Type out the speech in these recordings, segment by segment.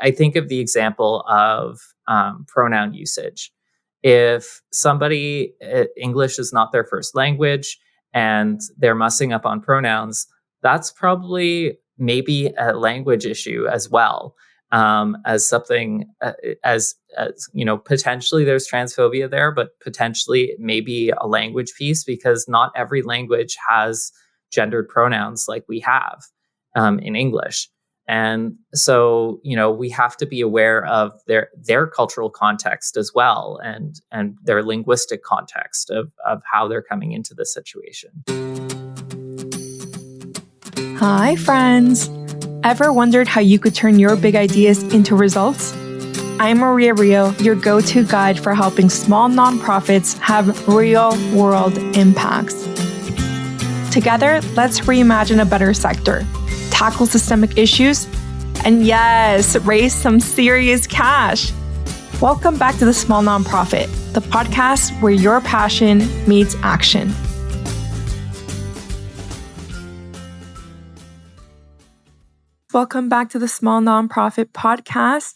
I think of the example of pronoun usage. If somebody, English is not their first language and they're messing up on pronouns, that's probably maybe a language issue as well. As something, as potentially there's transphobia there, but potentially maybe a language piece, because not every language has gendered pronouns like we have in English. And so, we have to be aware of their cultural context as well, and their linguistic context of how they're coming into the situation. Hi, friends. Ever wondered how you could turn your big ideas into results? I'm Maria Rio, your go-to guide for helping small nonprofits have real-world impacts. Together, let's reimagine a better sector, tackle systemic issues, and yes, raise some serious cash. Welcome back to The Small Nonprofit, the podcast where your passion meets action. Welcome back to the Small Nonprofit Podcast.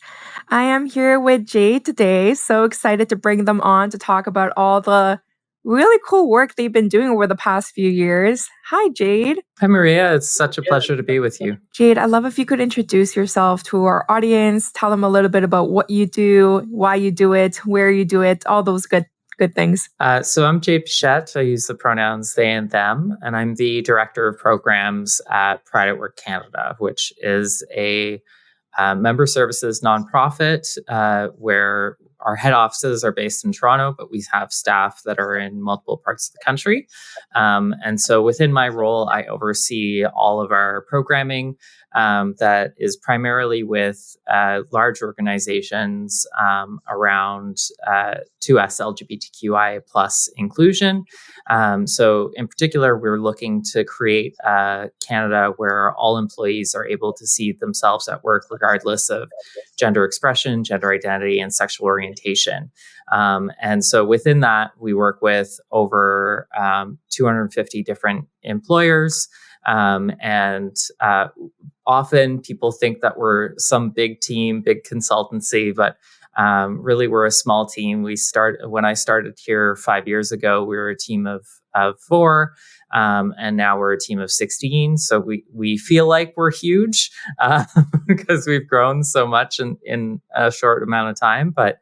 I am here with Jade today. So excited to bring them on to talk about all the really cool work they've been doing over the past few years. Hi, Jade. Hi, Maria. It's such a pleasure to be with you. Jade, I'd love if you could introduce yourself to our audience, tell them a little bit about what you do, why you do it, where you do it, all those good things. So I'm Jade Pichette. I use the pronouns they and them, and I'm the director of programs at Pride at Work Canada, which is a member services nonprofit where our head offices are based in Toronto, but we have staff that are in multiple parts of the country. And so within my role, I oversee all of our programming that is primarily with large organizations around 2S LGBTQI plus inclusion. So in particular, we're looking to create Canada where all employees are able to see themselves at work regardless of gender expression, gender identity, and sexual orientation. And so within that, we work with over 250 different employers. And often people think that we're some big team, big consultancy, but really we're a small team. When I started here 5 years ago, we were a team of 4, and now we're a team of 16. So we feel like we're huge because we've grown so much in a short amount of time, but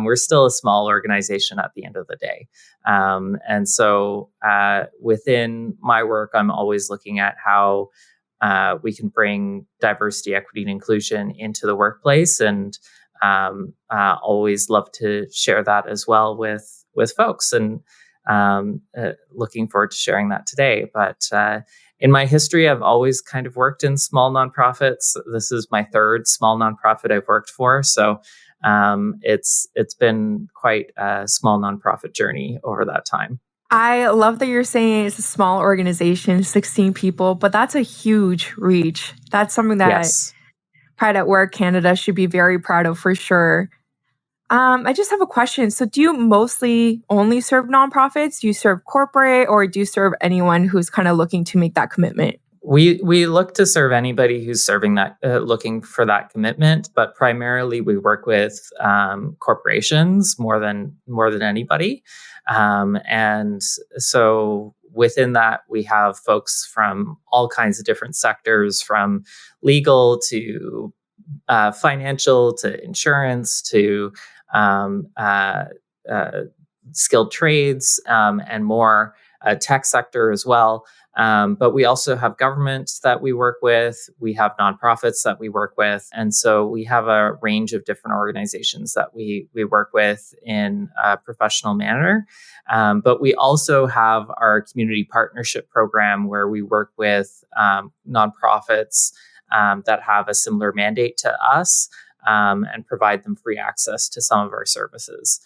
we're still a small organization at the end of the day. And so within my work, I'm always looking at how we can bring diversity, equity, and inclusion into the workplace, and always love to share that as well with folks, and looking forward to sharing that today. But in my history, I've always kind of worked in small nonprofits. This is my 3rd small nonprofit I've worked for. So it's been quite a small nonprofit journey over that time. I love that you're saying it's a small organization, 16 people, but that's a huge reach. That's something that Yes. Pride at Work Canada should be very proud of for sure. I just have a question. So do you mostly only serve nonprofits? Do you serve corporate, or do you serve anyone who's kind of looking to make that commitment? We look to serve anybody who's serving that, looking for that commitment, but primarily we work with corporations more than anybody, and so within that we have folks from all kinds of different sectors, from legal to financial to insurance to skilled trades and more, tech sector as well. But we also have governments that we work with. We have nonprofits that we work with. And so we have a range of different organizations that we work with in a professional manner. But we also have our community partnership program where we work with nonprofits that have a similar mandate to us, and provide them free access to some of our services.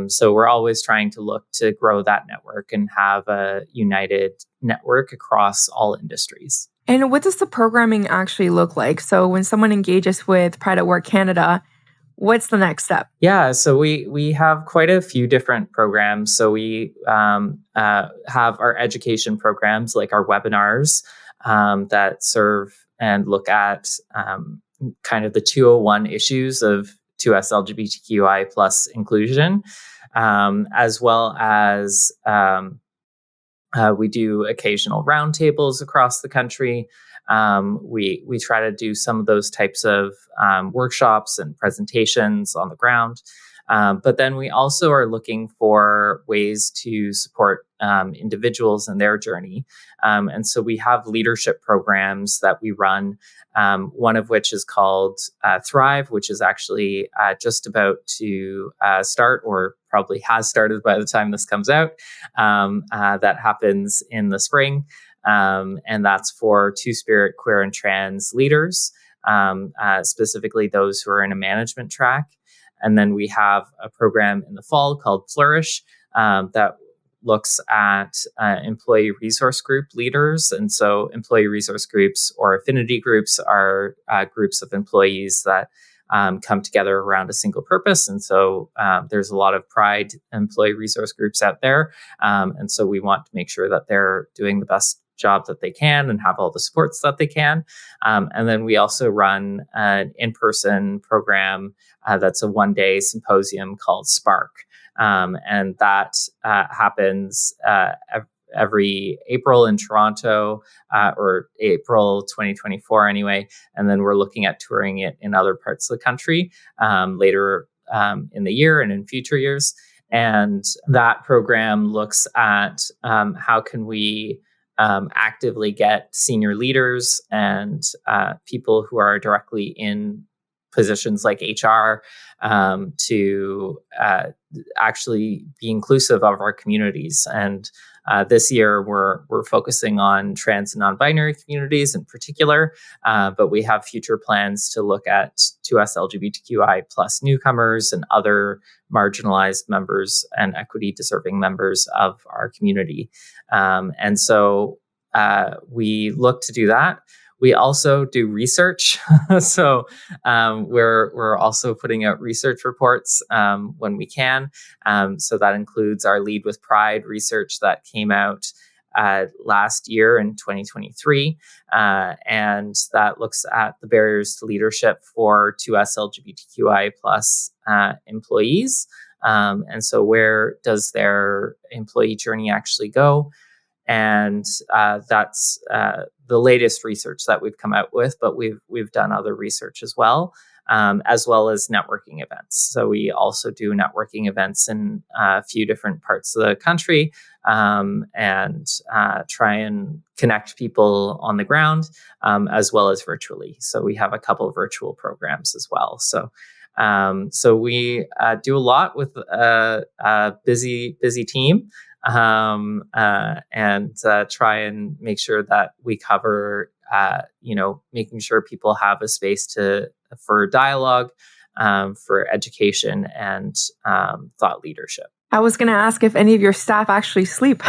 So we're always trying to look to grow that network and have a united network across all industries. And what does the programming actually look like? So when someone engages with Pride at Work Canada, what's the next step? Yeah, so we have quite a few different programs. So we have our education programs, like our webinars that serve and look at kind of the 201 issues of 2S LGBTQI plus inclusion, as well as we do occasional roundtables across the country. We try to do some of those types of workshops and presentations on the ground. But then we also are looking for ways to support individuals in their journey. And so we have leadership programs that we run, one of which is called Thrive, which is actually just about to start, or probably has started by the time this comes out. That happens in the spring. And that's for Two-Spirit, queer, and trans leaders, specifically those who are in a management track. And then we have a program in the fall called Flourish that looks at employee resource group leaders. And so employee resource groups or affinity groups are groups of employees that come together around a single purpose. And so there's a lot of Pride employee resource groups out there. And so we want to make sure that they're doing the best job that they can and have all the supports that they can. And then we also run an in-person program that's a one-day symposium called Spark. And that happens every April in Toronto, or April 2024 anyway. And then we're looking at touring it in other parts of the country later in the year and in future years. And that program looks at how can we actively get senior leaders and people who are directly in positions like HR to actually be inclusive of our communities. And this year, we're focusing on trans and non-binary communities in particular, but we have future plans to look at 2S LGBTQI plus newcomers and other marginalized members and equity-deserving members of our community. And so we look to do that. We also do research. So we're also putting out research reports when we can. So that includes our Lead with Pride research that came out last year in 2023. And that looks at the barriers to leadership for 2S LGBTQI plus employees. And so where does their employee journey actually go? And that's the latest research that we've come out with, but we've done other research as well as networking events. So we also do networking events in a few different parts of the country and try and connect people on the ground as well as virtually. So we have a couple of virtual programs as well. So we do a lot with a busy team. And try and make sure that we cover, making sure people have a space for dialogue, for education and thought leadership. I was going to ask if any of your staff actually sleep.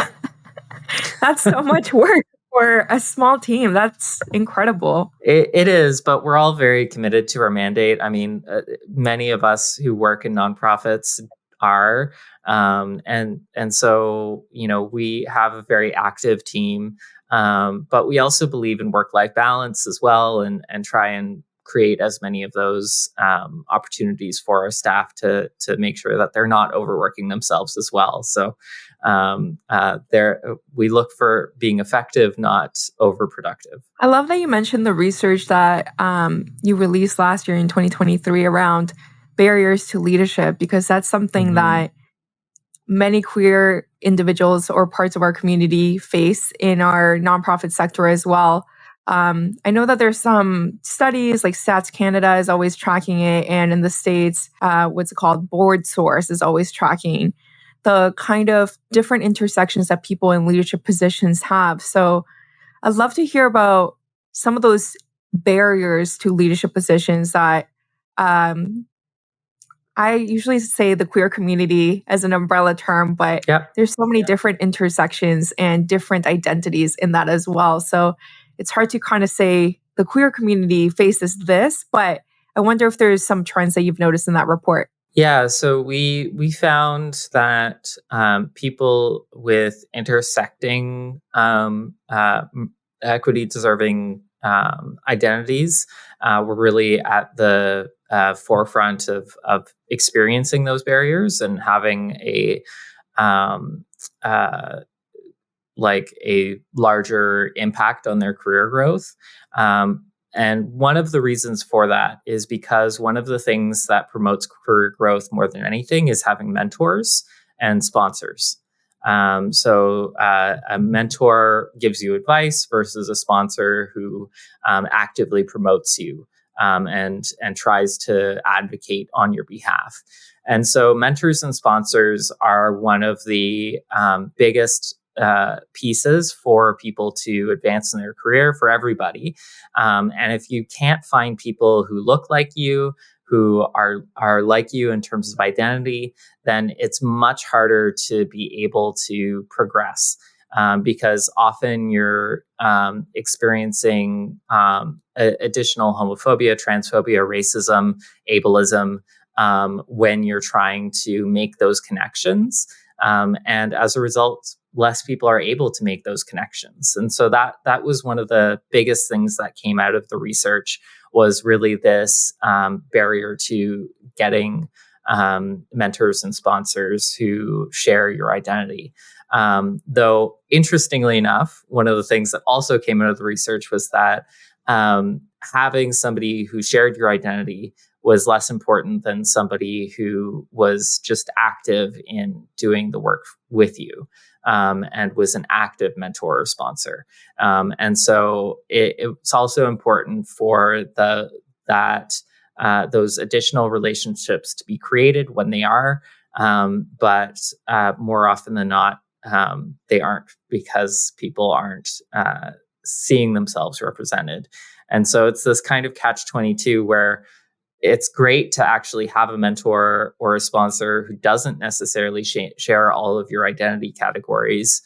That's so much work for a small team. That's incredible. It is, but we're all very committed to our mandate. I mean, many of us who work in nonprofits are. And so, we have a very active team, but we also believe in work-life balance as well, and try and create as many of those opportunities for our staff to make sure that they're not overworking themselves as well. So we look for being effective, not overproductive. I love that you mentioned the research that you released last year in 2023 around barriers to leadership, because that's something that many queer individuals or parts of our community face in our nonprofit sector as well. I know that there's some studies, like Stats Canada is always tracking it, and in the States, what's it called, Board Source is always tracking the kind of different intersections that people in leadership positions have. So I'd love to hear about some of those barriers to leadership positions that I usually say the queer community as an umbrella term, but there's so many different intersections and different identities in that as well. So it's hard to kind of say the queer community faces this, but I wonder if there's some trends that you've noticed in that report. Yeah, so we found that people with intersecting equity-deserving identities were really at the forefront of experiencing those barriers and having um, uh, a larger impact on their career growth. And one of the reasons for that is because one of the things that promotes career growth more than anything is having mentors and sponsors. So a mentor gives you advice versus a sponsor who actively promotes you and tries to advocate on your behalf. And so mentors and sponsors are one of the biggest pieces for people to advance in their career for everybody. And if you can't find people who look like you, who are like you in terms of identity, then it's much harder to be able to progress. Because often you're experiencing additional homophobia, transphobia, racism, ableism when you're trying to make those connections. And as a result, less people are able to make those connections. And so that was one of the biggest things that came out of the research, was really this barrier to getting mentors and sponsors who share your identity. Though, interestingly enough, one of the things that also came out of the research was that having somebody who shared your identity was less important than somebody who was just active in doing the work with you and was an active mentor or sponsor. And so it's also important for those additional relationships to be created when they are, but more often than not, they aren't, because people aren't seeing themselves represented. And so it's this kind of catch-22 where it's great to actually have a mentor or a sponsor who doesn't necessarily share all of your identity categories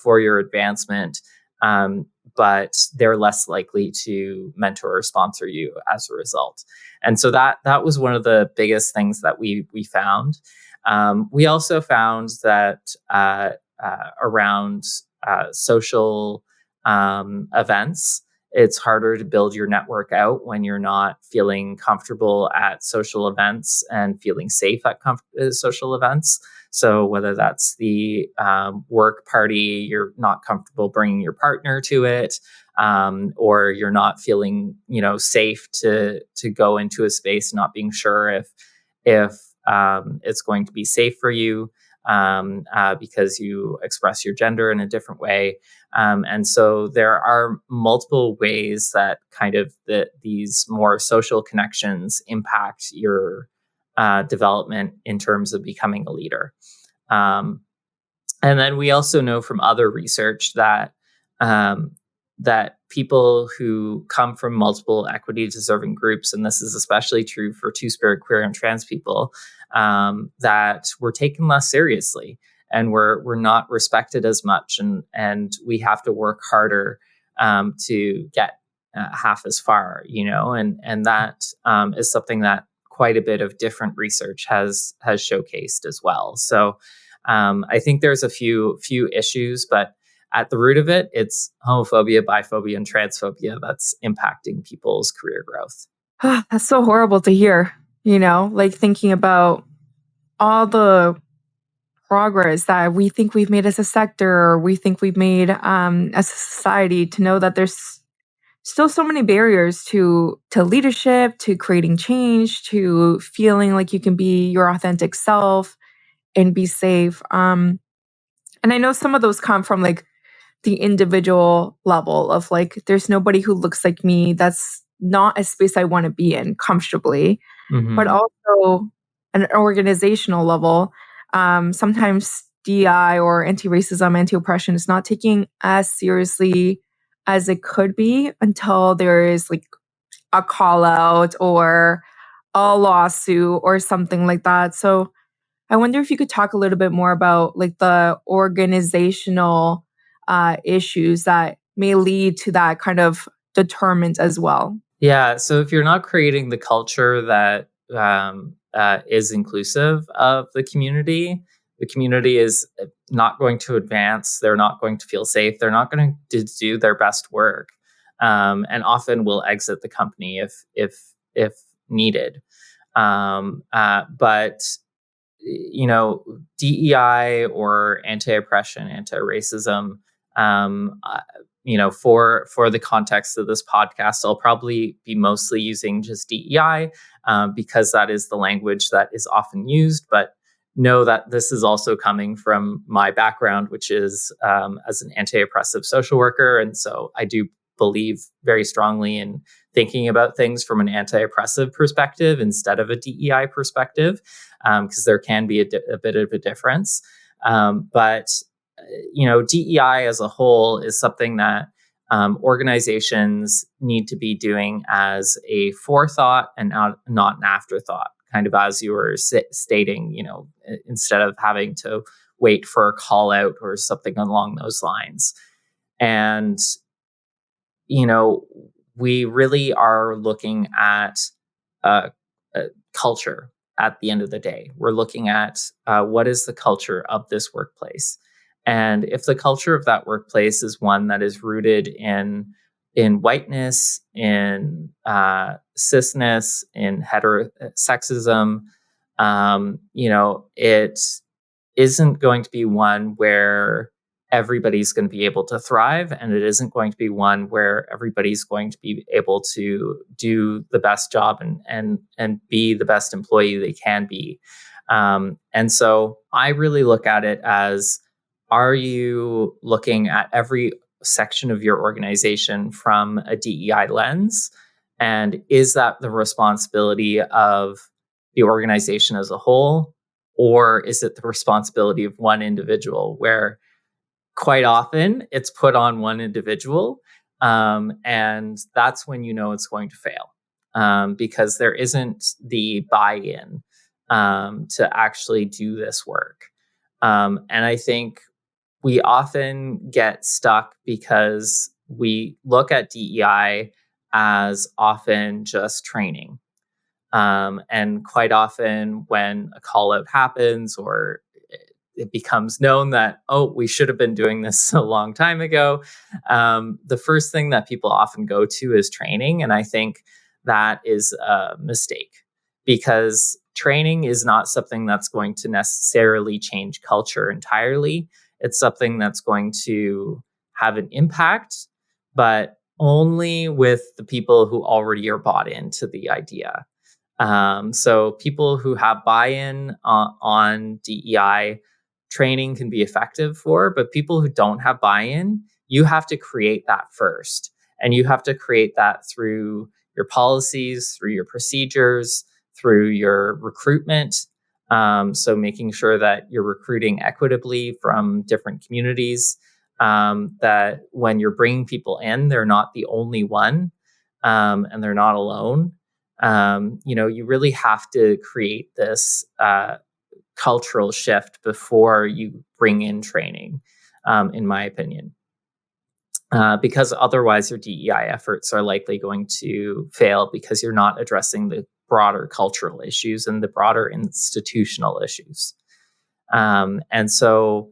for your advancement, but they're less likely to mentor or sponsor you as a result. And so that was one of the biggest things that we found. We also found that around social events, it's harder to build your network out when you're not feeling comfortable at social events and feeling safe at social events. So whether that's the work party, you're not comfortable bringing your partner to it, or you're not feeling, safe to go into a space, not being sure if it's going to be safe for you because you express your gender in a different way. And so there are multiple ways that kind of these more social connections impact your development in terms of becoming a leader. And then we also know from other research that that people who come from multiple equity deserving groups, and this is especially true for two-spirit, queer, and trans people, that we're taken less seriously and we're not respected as much, and we have to work harder to get half as far, and that is something that quite a bit of different research has showcased as well. So I think there's a few issues, but at the root of it, it's homophobia, biphobia, and transphobia that's impacting people's career growth. That's so horrible to hear, like thinking about all the progress that we think we've made as a sector, or we think we've made as a society, to know that there's still so many barriers to leadership, to creating change, to feeling like you can be your authentic self and be safe. And I know some of those come from like the individual level of like, there's nobody who looks like me. That's not a space I want to be in comfortably. But also an organizational level. Sometimes DEI or anti-racism, anti-oppression is not taking as seriously as it could be until there is like a call out or a lawsuit or something like that. So I wonder if you could talk a little bit more about like the organizational issues that may lead to that kind of deterrent as well. Yeah. So if you're not creating the culture that is inclusive of the community is not going to advance. They're not going to feel safe. They're not going to do their best work. and often will exit the company if needed. But DEI or anti-oppression, anti-racism, for the context of this podcast, I'll probably be mostly using just DEI because that is the language that is often used. But know that this is also coming from my background, which is as an anti-oppressive social worker. And so I do believe very strongly in thinking about things from an anti-oppressive perspective instead of a DEI perspective, because there can be a bit of a difference. But DEI as a whole is something that organizations need to be doing as a forethought and not an afterthought, kind of as you were stating, instead of having to wait for a call out or something along those lines. And, we really are looking at culture at the end of the day. We're looking at what is the culture of this workplace. And if the culture of that workplace is one that is rooted in whiteness, in cisness, in heterosexism, it isn't going to be one where everybody's going to be able to thrive, and it isn't going to be one where everybody's going to be able to do the best job and be the best employee they can be. And so I really look at it as, are you looking at every section of your organization from a DEI lens? And is that the responsibility of the organization as a whole? Or is it the responsibility of one individual, where quite often it's put on one individual? And that's when it's going to fail, because there isn't the buy-in to actually do this work. And I think we often get stuck because we look at DEI as often just training. And quite often when a call out happens, or it becomes known that, we should have been doing this a long time ago, the first thing that people often go to is training. And I think that is a mistake, because training is not something that's going to necessarily change culture entirely. It's something that's going to have an impact, but only with the people who already are bought into the idea. So people who have buy-in on DEI, training can be effective for, but people who don't have buy-in, you have to create that first. And you have to create that through your policies, through your procedures, through your recruitment. So making sure that you're recruiting equitably from different communities, that when you're bringing people in, they're not the only one, and they're not alone. You really have to create this cultural shift before you bring in training, in my opinion. Because otherwise your DEI efforts are likely going to fail, because you're not addressing the broader cultural issues and the broader institutional issues. And so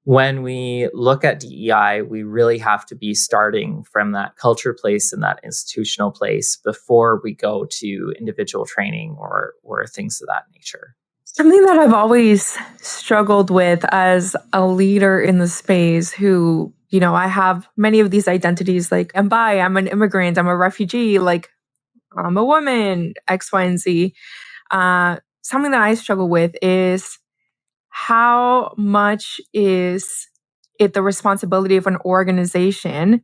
when we look at DEI, we really have to be starting from that culture place and that institutional place before we go to individual training or things of that nature. Something that I've always struggled with as a leader in the space who, I have many of these identities, like I'm bi, I'm an immigrant, I'm a refugee, like I'm a woman, X, Y, and Z. Something that I struggle with is, how much is it the responsibility of an organization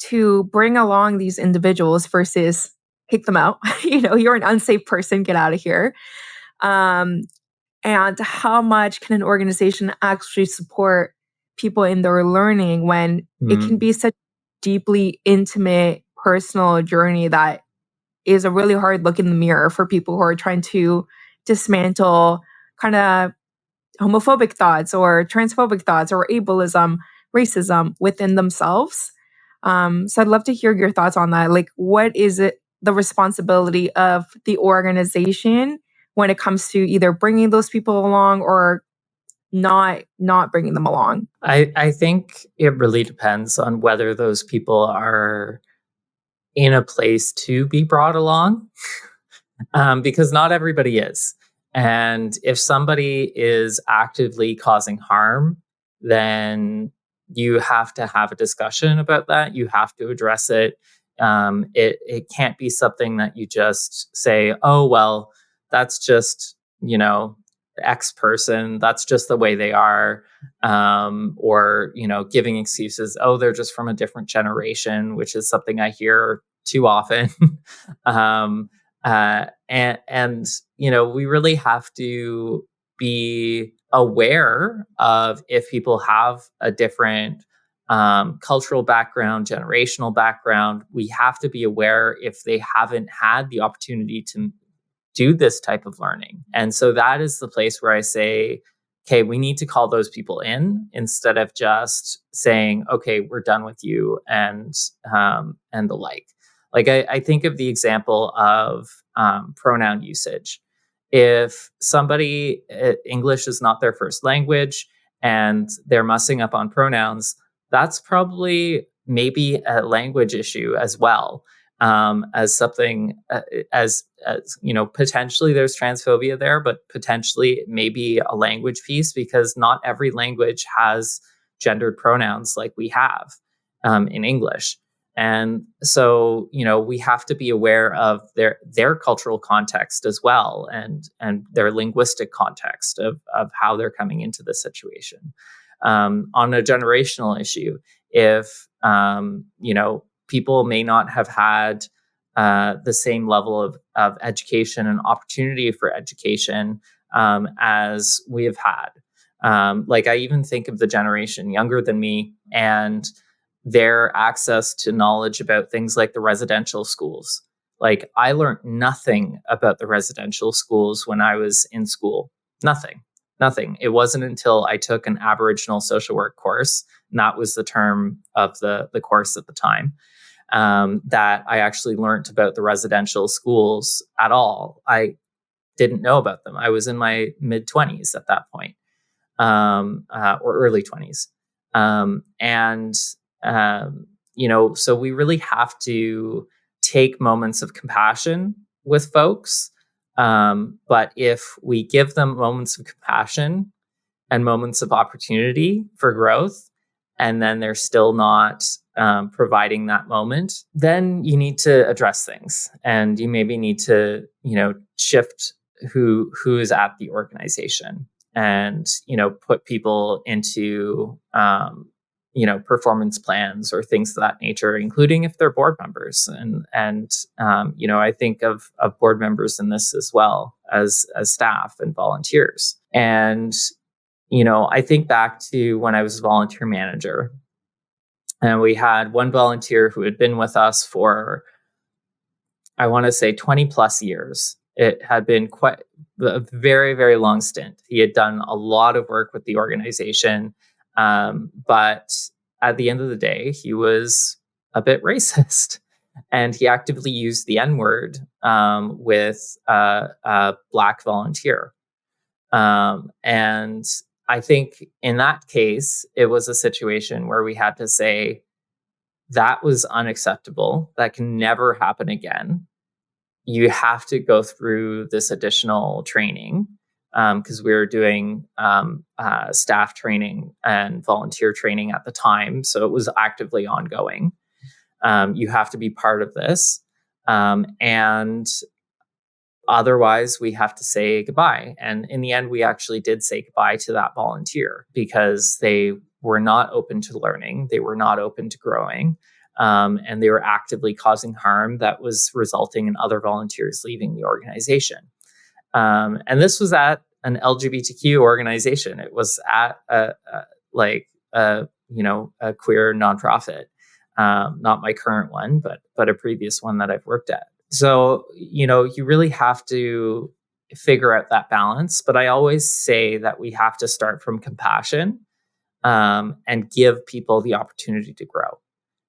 to bring along these individuals versus kick them out? You're an unsafe person, get out of here. And how much can an organization actually support people in their learning when it can be such a deeply intimate, personal journey that is a really hard look in the mirror for people who are trying to dismantle kind of homophobic thoughts or transphobic thoughts or ableism, racism within themselves. So I'd love to hear your thoughts on that. Like, what is it, the responsibility of the organization when it comes to either bringing those people along or not bringing them along? I think it really depends on whether those people are in a place to be brought along, because not everybody is. And if somebody is actively causing harm, then you have to have a discussion about that. You have to address it. It can't be something that you just say, oh, well, that's just, X person. That's just the way they are. Or, giving excuses. Oh, they're just from a different generation, which is something I hear too often. um, and we really have to be aware of if people have a different cultural background, generational background. We have to be aware if they haven't had the opportunity to do this type of learning. And so that is the place where I say, okay, we need to call those people in instead of just saying, okay, we're done with you and the like. Like I think of the example of pronoun usage. If somebody, English is not their first language and they're mussing up on pronouns, that's probably maybe a language issue as well. As something, as potentially there's transphobia there, but potentially maybe a language piece, because not every language has gendered pronouns like we have in English. And so, we have to be aware of their cultural context as well, and their linguistic context of how they're coming into the situation. On a generational issue, if people may not have had the same level of education and opportunity for education as we have had. Like I even think of the generation younger than me and their access to knowledge about things like the residential schools. Like I learned nothing about the residential schools when I was in school. Nothing. It wasn't until I took an Aboriginal social work course, and that was the term of the course at the time, that I actually learned about the residential schools at all. I didn't know about them. I was in my mid-20s at that point, or early 20s. So we really have to take moments of compassion with folks. But if we give them moments of compassion and moments of opportunity for growth, and then they're still not providing that moment, then you need to address things, and you maybe need to, shift who is at the organization, and put people into performance plans or things of that nature, including if they're board members. And I think of board members in this as well as staff and volunteers. And I think back to when I was a volunteer manager, and we had one volunteer who had been with us for, I want to say 20 plus years. It had been quite a very, very long stint. He had done a lot of work with the organization. But at the end of the day, he was a bit racist, and he actively used the N-word with a Black volunteer. And I think in that case, it was a situation where we had to say that was unacceptable. That can never happen again. You have to go through this additional training, because we were doing staff training and volunteer training at the time. So it was actively ongoing. You have to be part of this. And otherwise, we have to say goodbye. And in the end, we actually did say goodbye to that volunteer because they were not open to learning. They were not open to growing. And they were actively causing harm that was resulting in other volunteers leaving the organization. And this was at an LGBTQ organization. It was at a queer nonprofit, not my current one, but a previous one that I've worked at. So, you really have to figure out that balance. But I always say that we have to start from compassion, and give people the opportunity to grow.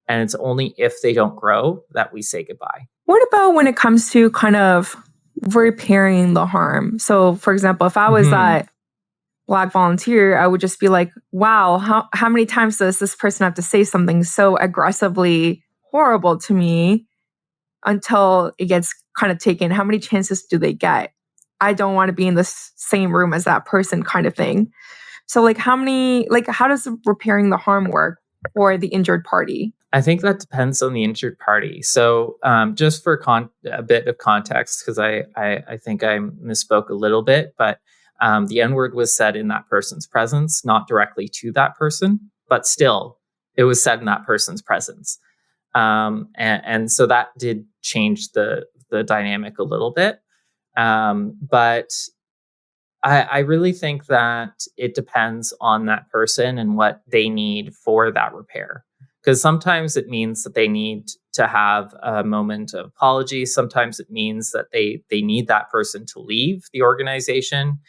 And it's only if they don't grow that we say goodbye. What about when it comes to kind of repairing the harm? So, for example, if I was that Black volunteer, I would just be like, wow, how many times does this person have to say something so aggressively horrible to me until it gets kind of taken? How many chances do they get? I don't want to be in the same room as that person kind of thing. So how does repairing the harm work for the injured party? I think that depends on the injured party. So just for a bit of context, because I think I misspoke a little bit, but the N word was said in that person's presence, not directly to that person, but still it was said in that person's presence. And so that did change the dynamic a little bit. But I really think that it depends on that person and what they need for that repair. Because sometimes it means that they need to have a moment of apology. Sometimes it means that they need that person to leave the organization.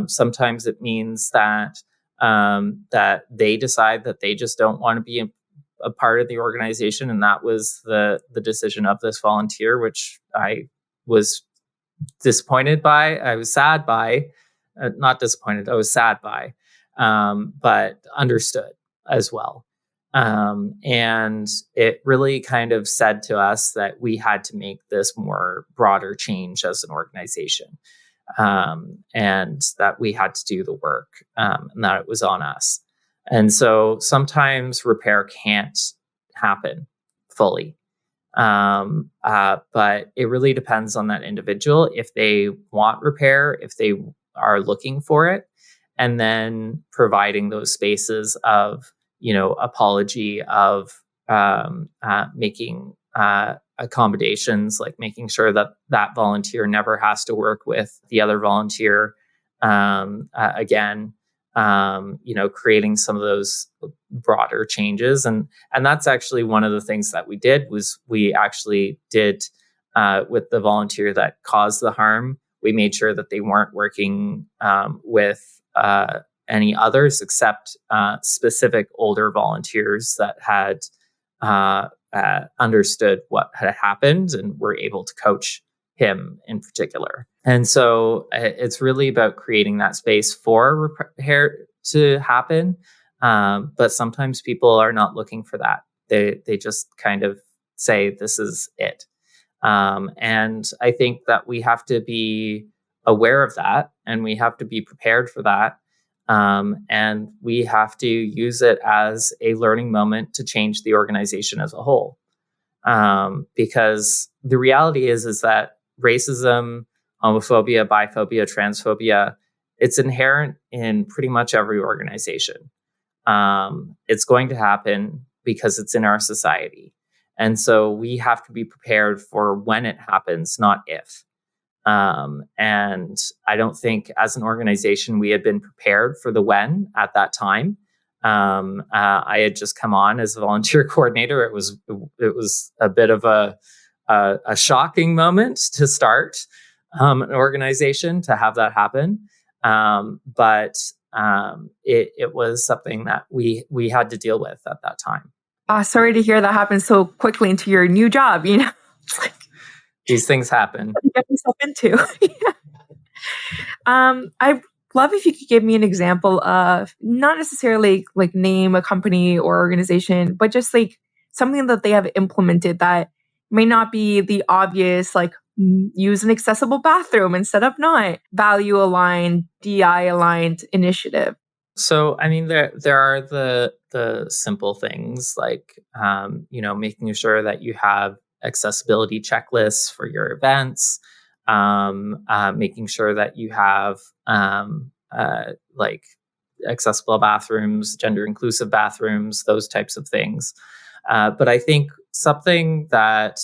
Sometimes it means that that they decide that they just don't want to be a part of the organization, and that was the decision of this volunteer, which I was disappointed by. I was sad by, not disappointed. I was sad by, but understood as well. And it really kind of said to us that we had to make this more broader change as an organization, and that we had to do the work, and that it was on us. And so sometimes repair can't happen fully. But it really depends on that individual if they want repair, if they are looking for it, and then providing those spaces of, apology, of making accommodations, like making sure that that volunteer never has to work with the other volunteer again. Creating some of those broader changes, and that's actually one of the things that we did was we actually did with the volunteer that caused the harm. We made sure that they weren't working with any others except specific older volunteers that had understood what had happened and were able to coach him in particular. And so it's really about creating that space for repair to happen. But sometimes people are not looking for that. They just kind of say, this is it. And I think that we have to be aware of that, and we have to be prepared for that. And we have to use it as a learning moment to change the organization as a whole. Because the reality is that racism, homophobia, biphobia, transphobia, it's inherent in pretty much every organization. It's going to happen because it's in our society. And so we have to be prepared for when it happens, not if. And I don't think as an organization we had been prepared for the when at that time. I had just come on as a volunteer coordinator. It was a bit of a shocking moment to start an organization, to have that happen. But it was something that we had to deal with at that time. Sorry to hear that happen so quickly into your new job. It's like, these things happen. What do you get yourself into? I love if you could give me an example of not necessarily like name a company or organization, but just like something that they have implemented that may not be the obvious, like use an accessible bathroom instead of not, value aligned, DEI aligned initiative. So, I mean, there are the simple things like, making sure that you have accessibility checklists for your events, making sure that you have like accessible bathrooms, gender inclusive bathrooms, those types of things. But I think something that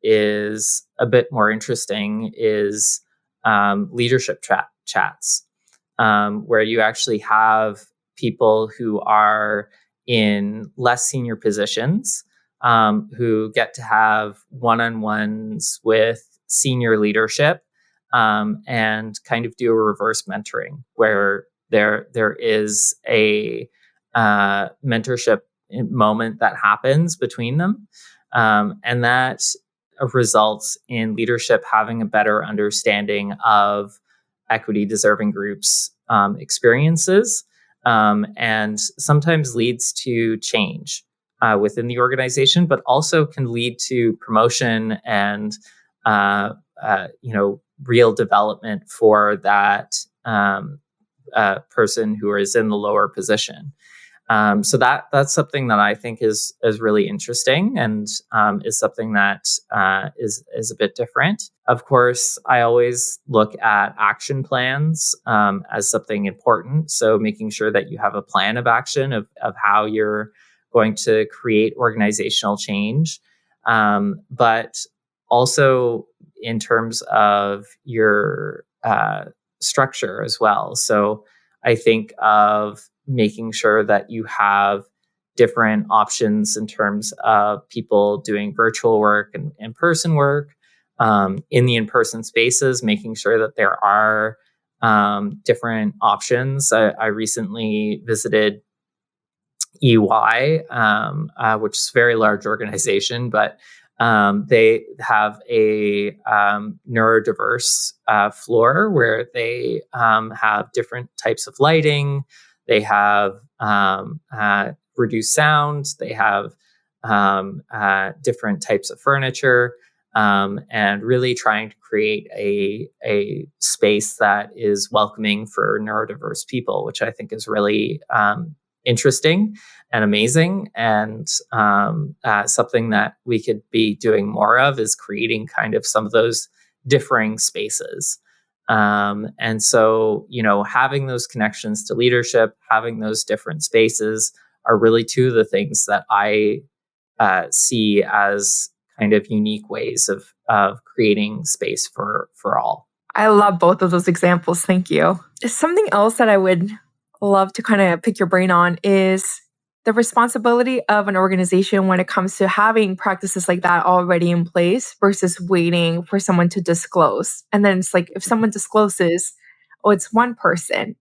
is a bit more interesting is leadership chats, where you actually have people who are in less senior positions, who get to have one-on-ones with senior leadership, and kind of do a reverse mentoring where there is a mentorship moment that happens between them, and that results in leadership having a better understanding of equity deserving groups' experiences, and sometimes leads to change. within the organization, but also can lead to promotion and real development for that person who is in the lower position. So that's something that I think is really interesting, and is something that is a bit different. Of course, I always look at action plans as something important. So making sure that you have a plan of action of how you're going to create organizational change, but also in terms of your structure as well. So I think of making sure that you have different options in terms of people doing virtual work and in-person work, in the in-person spaces, making sure that there are different options. I recently visited EY, which is a very large organization, but they have a neurodiverse floor where they have different types of lighting. They have reduced sound. They have different types of furniture, and really trying to create a space that is welcoming for neurodiverse people, which I think is really interesting and amazing, and something that we could be doing more of is creating kind of some of those differing spaces. And so, having those connections to leadership, having those different spaces are really two of the things that I see as kind of unique ways of creating space for all. I love both of those examples. Thank you. Something else that I would love to kind of pick your brain on is the responsibility of an organization when it comes to having practices like that already in place versus waiting for someone to disclose. And then it's like, if someone discloses, oh, it's one person.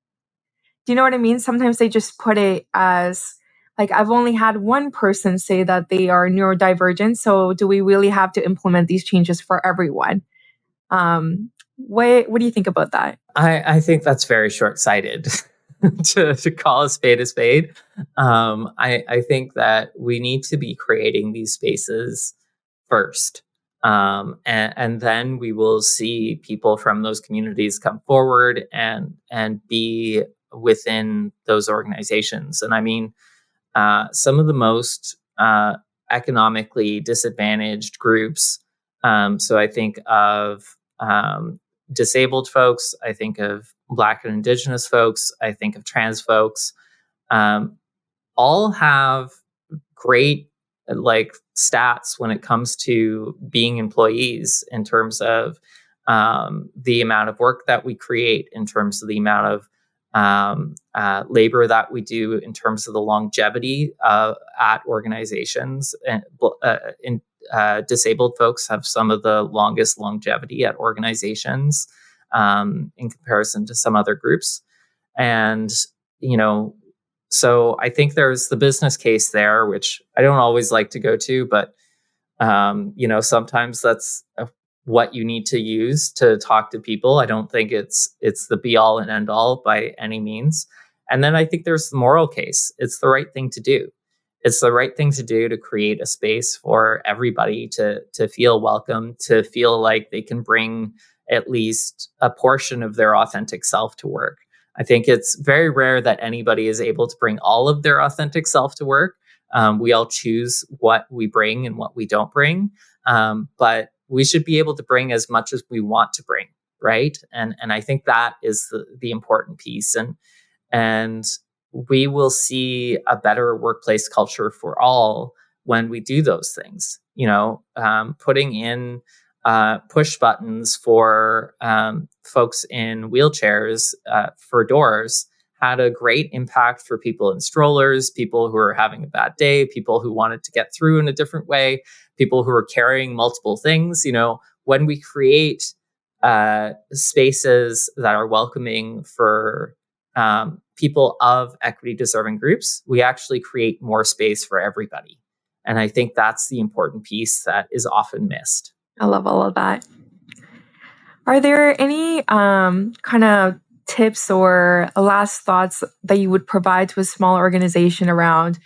Do you know what I mean? Sometimes they just put it as like, I've only had one person say that they are neurodivergent. So do we really have to implement these changes for everyone? What do you think about that? I think that's very short-sighted. to call a spade a spade. I think that we need to be creating these spaces first. And then we will see people from those communities come forward and be within those organizations. And I mean, some of the most economically disadvantaged groups. So I think of disabled folks. I think of Black and Indigenous folks. I think of trans folks. All have great stats when it comes to being employees in terms of the amount of work that we create, in terms of the amount of labor that we do, in terms of the longevity at organizations. And disabled folks have some of the longest longevity at organizations in comparison to some other groups. And, so I think there's the business case there, which I don't always like to go to, but, sometimes that's what you need to use to talk to people. I don't think it's the be all and end all by any means. And then I think there's the moral case. It's the right thing to do. It's the right thing to do to create a space for everybody to feel welcome, to feel like they can bring at least a portion of their authentic self to work. I think it's very rare that anybody is able to bring all of their authentic self to work. We all choose what we bring and what we don't bring. But we should be able to bring as much as we want to bring, right? And I think that is the important piece. And we will see a better workplace culture for all when we do those things. Putting in push buttons for folks in wheelchairs for doors had a great impact for people in strollers, people who are having a bad day, people who wanted to get through in a different way, people who are carrying multiple things. When we create spaces that are welcoming for people of equity deserving groups, we actually create more space for everybody. And I think that's the important piece that is often missed. I love all of that. Are there any kind of tips or last thoughts that you would provide to a small organization around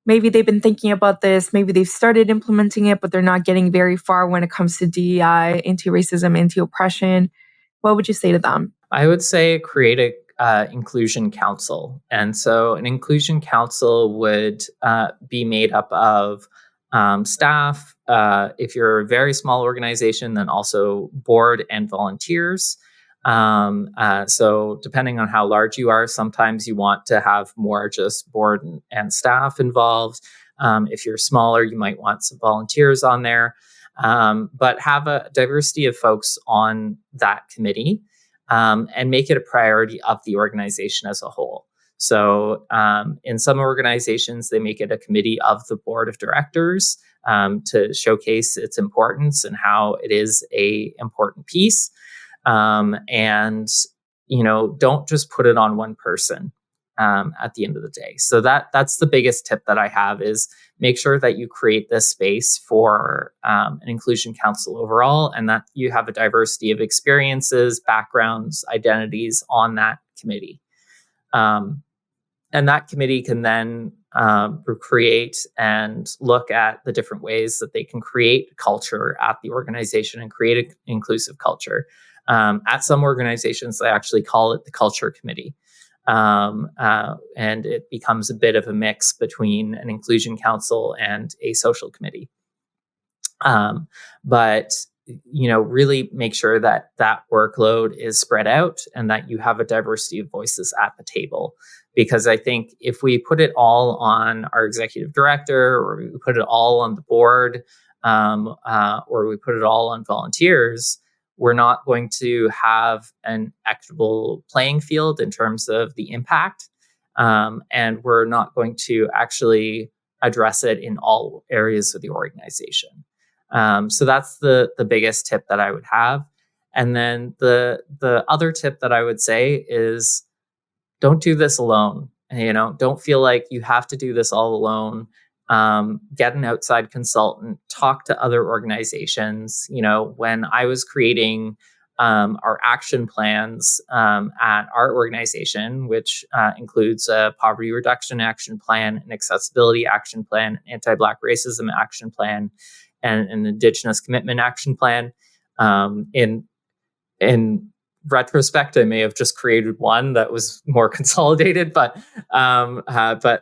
maybe they've been thinking about this, maybe they've started implementing it, but they're not getting very far when it comes to DEI, anti-racism, anti-oppression? What would you say to them? I would say create a inclusion council. And so an inclusion council would be made up of staff. If you're a very small organization, then also board and volunteers. So depending on how large you are, sometimes you want to have more just board and staff involved. If you're smaller, you might want some volunteers on there, but have a diversity of folks on that committee, and make it a priority of the organization as a whole. So in some organizations, they make it a committee of the board of directors to showcase its importance and how it is a important piece. And, don't just put it on one person at the end of the day. So that's the biggest tip that I have is make sure that you create this space for an inclusion council overall, and that you have a diversity of experiences, backgrounds, identities on that committee. And that committee can then create and look at the different ways that they can create culture at the organization and create an inclusive culture. At some organizations, they actually call it the culture committee. And it becomes a bit of a mix between an inclusion council and a social committee. But really make sure that that workload is spread out and that you have a diversity of voices at the table. Because I think if we put it all on our executive director, or we put it all on the board, or we put it all on volunteers, we're not going to have an equitable playing field in terms of the impact. And we're not going to actually address it in all areas of the organization. So that's the biggest tip that I would have. And then the other tip that I would say is don't do this alone. Don't feel like you have to do this all alone. Get an outside consultant, talk to other organizations. When I was creating our action plans at our organization, which includes a poverty reduction action plan, an accessibility action plan, anti-Black racism action plan, and an Indigenous commitment action plan. In retrospect, I may have just created one that was more consolidated, but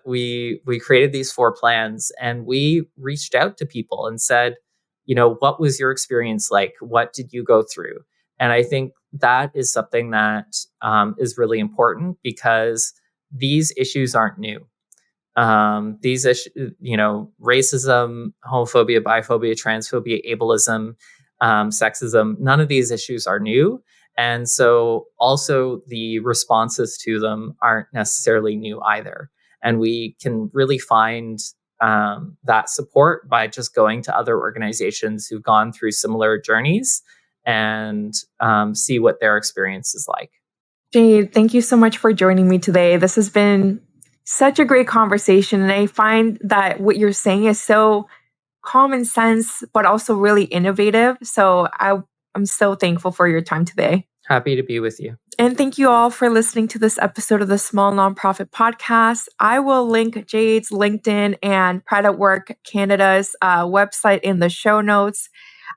we created these 4 plans, and we reached out to people and said, what was your experience like? What did you go through? And I think that is something that is really important, because these issues aren't new. These issues, racism, homophobia, biphobia, transphobia, ableism, sexism, none of these issues are new. And so also the responses to them aren't necessarily new either. And we can really find that support by just going to other organizations who've gone through similar journeys and see what their experience is like. Jade, thank you so much for joining me today. This has been such a great conversation. And I find that what you're saying is so common sense, but also really innovative. So I'm so thankful for your time today. Happy to be with you. And thank you all for listening to this episode of the Small Nonprofit Podcast. I will link Jade's LinkedIn and Pride at Work Canada's website in the show notes.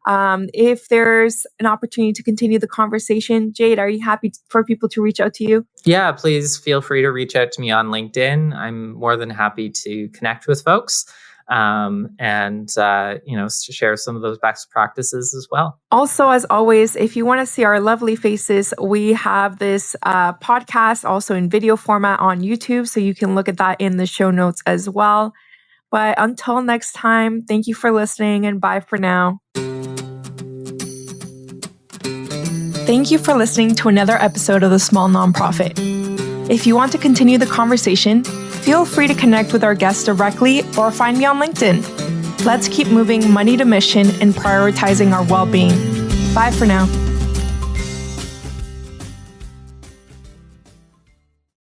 If there's an opportunity to continue the conversation, Jade, are you happy for people to reach out to you? Yeah, please feel free to reach out to me on LinkedIn. I'm more than happy to connect with folks. And share some of those best practices as well. Also, as always, if you want to see our lovely faces, we have this podcast also in video format on YouTube, so you can look at that in the show notes as well. But until next time, thank you for listening, and bye for now. Thank you for listening to another episode of The Small Nonprofit. If you want to continue the conversation, feel free to connect with our guests directly or find me on LinkedIn. Let's keep moving money to mission and prioritizing our well-being. Bye for now.